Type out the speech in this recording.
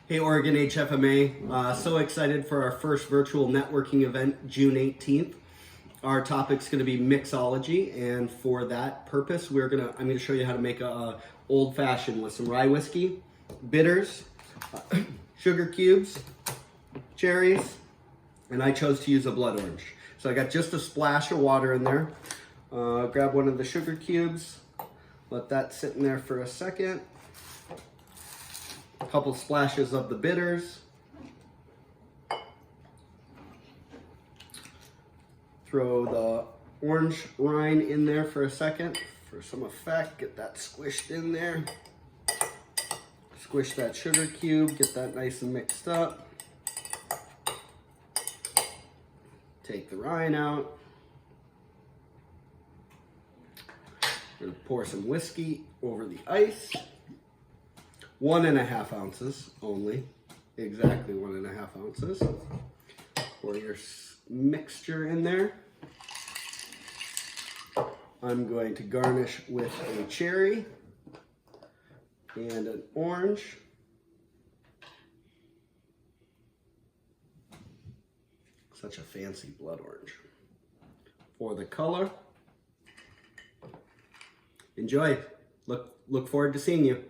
Hey, Oregon HFMA, so excited for our first virtual networking event, June 18th. Our topic's gonna be mixology, and for that purpose, I'm gonna show you how to make a old fashioned with some rye whiskey, bitters, sugar cubes, cherries, and I chose to use a blood orange. So I got just a splash of water in there. Grab one of the sugar cubes, let that sit in there for a second. A couple splashes of the bitters. Throw the orange rind in there for a second for some effect. Get that squished in there. Squish that sugar cube, get that nice and mixed up. Take the rind out. We're gonna pour some whiskey over the ice. 1.5 ounces only, exactly 1.5 ounces. Pour your mixture in there. I'm going to garnish with a cherry and an orange. Such a fancy blood orange. For the color, enjoy. Look forward to seeing you.